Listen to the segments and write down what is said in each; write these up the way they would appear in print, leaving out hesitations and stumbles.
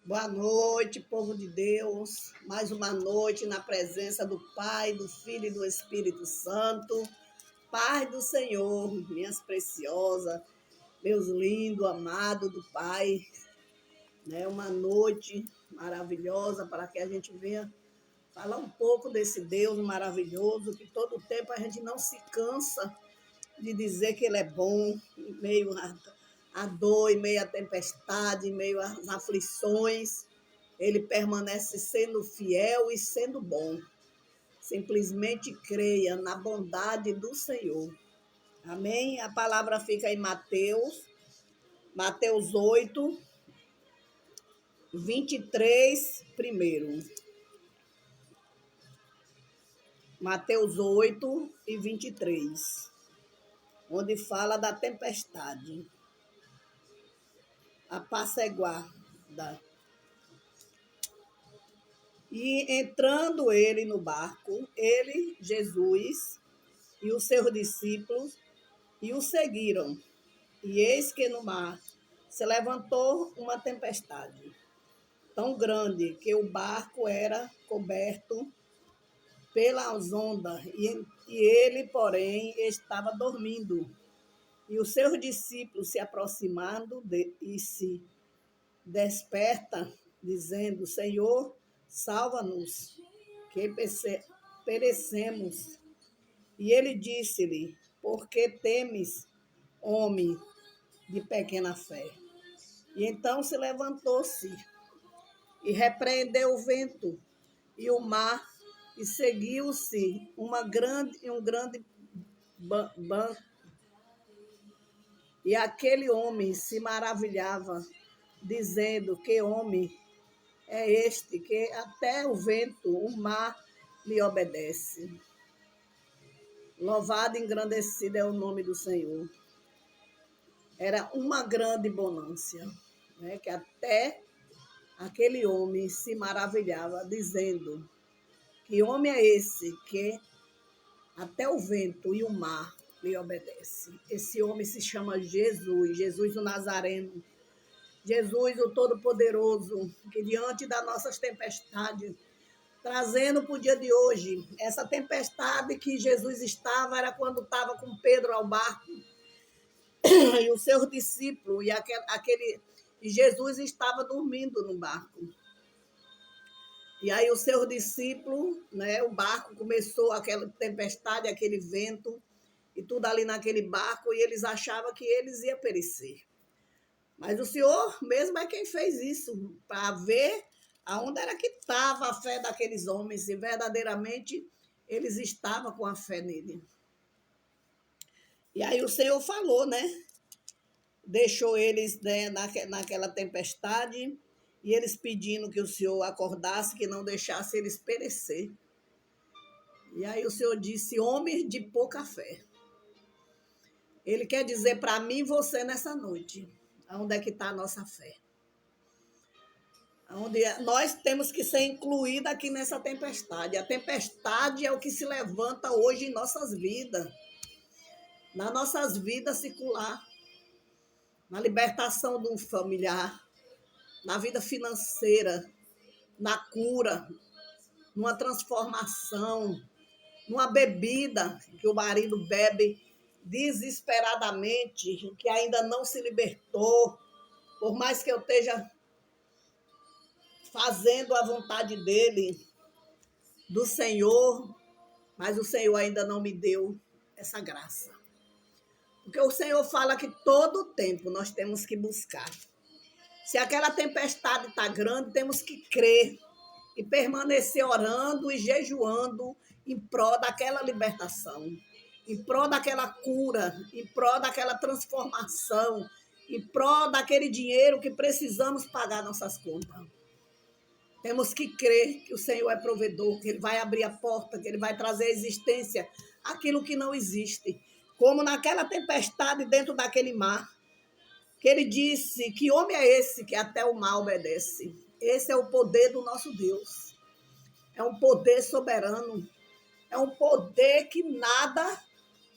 Boa noite, povo de Deus. Mais uma noite na presença do Pai, do Filho e do Espírito Santo. Paz do Senhor, minhas preciosas, meus lindos, amados do Pai. Uma noite maravilhosa para que a gente venha falar um pouco desse Deus maravilhoso, que todo tempo a gente não se cansa de dizer que Ele é bom, em meio à dor, em meio à tempestade, em meio às aflições. Ele permanece sendo fiel e sendo bom. Simplesmente creia na bondade do Senhor. Amém? A palavra fica em Mateus 8, 23, primeiro. Mateus 8 e 23, onde fala da tempestade, apaciguada. E entrando ele no barco, ele, Jesus, e os seus discípulos, e o seguiram. E eis que no mar se levantou uma tempestade tão grande que o barco era coberto pelas ondas, e ele, porém, estava dormindo. E os seus discípulos se aproximando e se desperta, dizendo: Senhor, salva-nos, que perecemos. E ele disse-lhe: por que temes, homem de pequena fé? E então se levantou-se e repreendeu o vento e o mar, e seguiu-se um grande banco. E aquele homem se maravilhava, dizendo: que homem é este que até o vento, o mar, lhe obedece. Louvado e engrandecido é o nome do Senhor. Era uma grande bonança, né? Que até aquele homem se maravilhava, dizendo: que homem é esse que até o vento e o mar lhe obedecem? Esse homem se chama Jesus, Jesus o Nazareno, Jesus o Todo-Poderoso, que diante das nossas tempestades, trazendo para o dia de hoje, essa tempestade que Jesus estava, era quando estava com Pedro ao barco, e os seus discípulos, e Jesus estava dormindo no barco. E aí os seus discípulos, né, o barco começou aquela tempestade, aquele vento, e tudo ali naquele barco, e eles achavam que eles iam perecer. Mas o Senhor mesmo é quem fez isso, para ver aonde era que estava a fé daqueles homens, se verdadeiramente eles estavam com a fé nele. E aí o Senhor falou, né? Deixou eles, né, naquela tempestade, e eles pedindo que o Senhor acordasse, que não deixasse eles perecer. E aí o Senhor disse: homens de pouca fé. Ele quer dizer para mim e você nessa noite, aonde é que está a nossa fé. Onde nós temos que ser incluídos aqui nessa tempestade. A tempestade é o que se levanta hoje em nossas vidas, nas nossas vidas circular, na libertação de um familiar, na vida financeira, na cura, numa transformação, numa bebida que o marido bebe desesperadamente, que ainda não se libertou, por mais que eu esteja fazendo a vontade dele, do Senhor, mas o Senhor ainda não me deu essa graça. Porque o Senhor fala que todo o tempo nós temos que buscar. Se aquela tempestade está grande, temos que crer e permanecer orando e jejuando em prol daquela libertação, em prol daquela cura, em prol daquela transformação, em prol daquele dinheiro que precisamos pagar nossas contas. Temos que crer que o Senhor é provedor, que Ele vai abrir a porta, que Ele vai trazer à existência aquilo que não existe. Como naquela tempestade dentro daquele mar, que Ele disse: que homem é esse que até o mar obedece? Esse é o poder do nosso Deus. É um poder soberano. É um poder que nada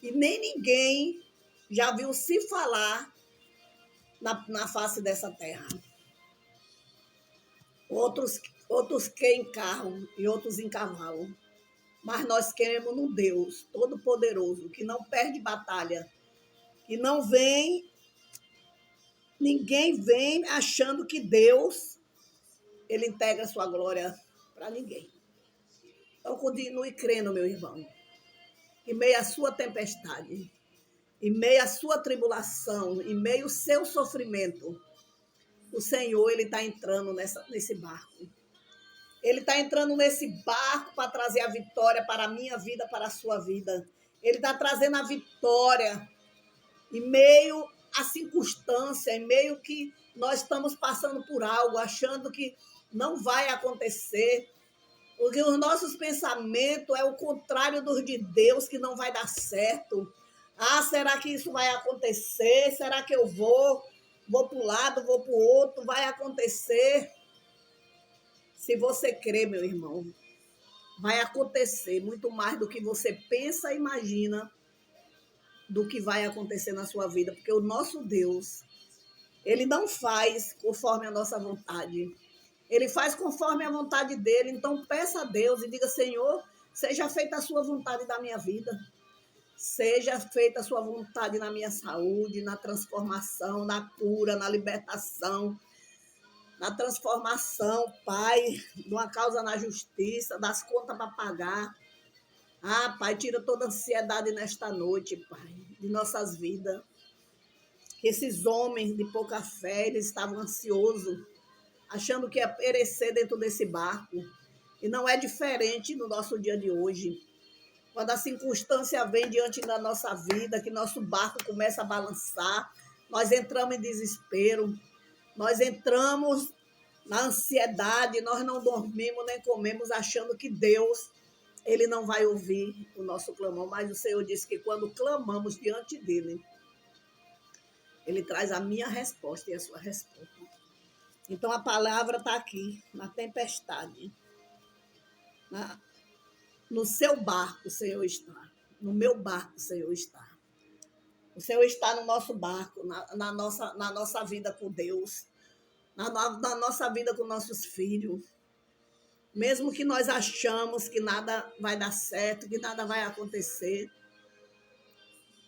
e nem ninguém já viu se falar na face dessa terra. outros, outros que em carro e outros em cavalo. Mas nós queremos no Deus Todo-Poderoso, que não perde batalha, que não vem, ninguém vem achando que Deus, ele integra a sua glória para ninguém. Então, continue crendo, meu irmão, em meio à sua tempestade, em meio à sua tribulação, em meio ao seu sofrimento, o Senhor, ele está entrando nesse barco. Ele está entrando nesse barco para trazer a vitória para a minha vida, para a sua vida. Ele está trazendo a vitória em meio à circunstância, em meio que nós estamos passando por algo, achando que não vai acontecer. Porque os nossos pensamentos é o contrário dos de Deus, que não vai dar certo. Ah, será que isso vai acontecer? Será que eu vou para um lado, vou para o outro? Vai acontecer? Se você crê, meu irmão, vai acontecer muito mais do que você pensa e imagina do que vai acontecer na sua vida. Porque o nosso Deus, ele não faz conforme a nossa vontade. Ele faz conforme a vontade dele. Então peça a Deus e diga: Senhor, seja feita a sua vontade da minha vida. Seja feita a sua vontade na minha saúde, na transformação, na cura, na libertação, na transformação, Pai, de uma causa na justiça, das contas para pagar. Ah, Pai, tira toda a ansiedade nesta noite, Pai, de nossas vidas. Que esses homens de pouca fé, eles estavam ansiosos, achando que ia perecer dentro desse barco. E não é diferente no nosso dia de hoje. Quando a circunstância vem diante da nossa vida, que nosso barco começa a balançar, nós entramos em desespero, nós entramos na ansiedade, nós não dormimos nem comemos, achando que Deus, ele não vai ouvir o nosso clamor. Mas o Senhor disse que quando clamamos diante dele, ele traz a minha resposta e a sua resposta. Então a palavra está aqui, na tempestade. No seu barco, o Senhor está. No meu barco, o Senhor está. O Senhor está no nosso barco, na nossa vida com Deus, na nossa vida com nossos filhos. Mesmo que nós achamos que nada vai dar certo, que nada vai acontecer,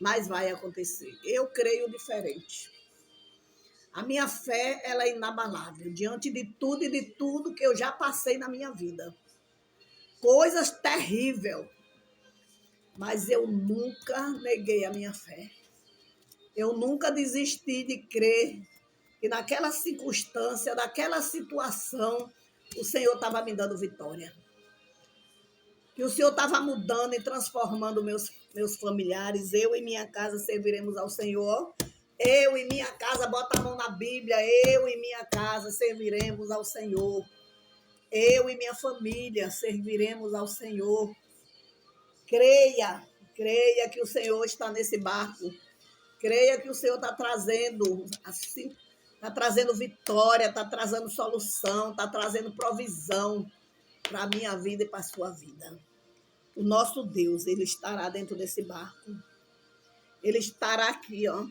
mas vai acontecer. Eu creio diferente. A minha fé, ela é inabalável, diante de tudo e de tudo que eu já passei na minha vida. Coisas terríveis, mas eu nunca neguei a minha fé. Eu nunca desisti de crer que naquela circunstância, naquela situação, o Senhor estava me dando vitória. Que o Senhor estava mudando e transformando meus familiares. Eu e minha casa serviremos ao Senhor. Eu e minha casa, bota a mão na Bíblia, eu e minha casa serviremos ao Senhor. Eu e minha família serviremos ao Senhor. Creia que o Senhor está nesse barco. Creia que o Senhor está trazendo, assim, está trazendo vitória, está trazendo solução, está trazendo provisão para a minha vida e para a sua vida. O nosso Deus, ele estará dentro desse barco. Ele estará aqui, ó.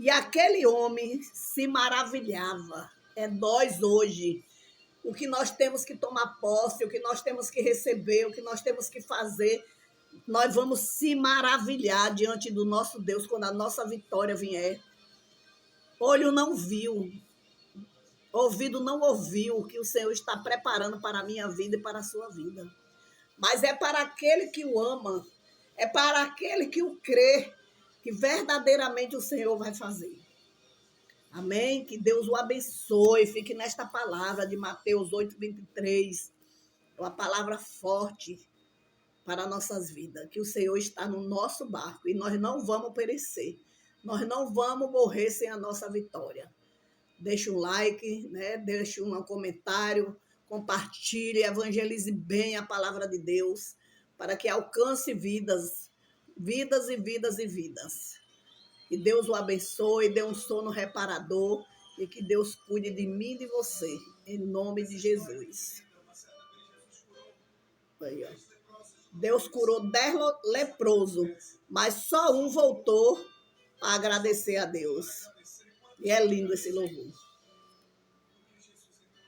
E aquele homem se maravilhava. É nós hoje. O que nós temos que tomar posse, o que nós temos que receber, o que nós temos que fazer, nós vamos se maravilhar diante do nosso Deus quando a nossa vitória vier. Olho não viu, ouvido não ouviu o que o Senhor está preparando para a minha vida e para a sua vida. Mas é para aquele que o ama, é para aquele que o crê, que verdadeiramente o Senhor vai fazer. Amém? Que Deus o abençoe. Fique nesta palavra de Mateus 8:23. É uma palavra forte para nossas vidas. Que o Senhor está no nosso barco e nós não vamos perecer. Nós não vamos morrer sem a nossa vitória. Deixe um like, né? Deixe um comentário, compartilhe, evangelize bem a palavra de Deus para que alcance vidas, vidas e vidas e vidas. Que Deus o abençoe, dê um sono reparador e que Deus cuide de mim e de você, em nome de Jesus. Aí, ó. Deus curou 10 leprosos, mas só um voltou a agradecer a Deus. E é lindo esse louvor.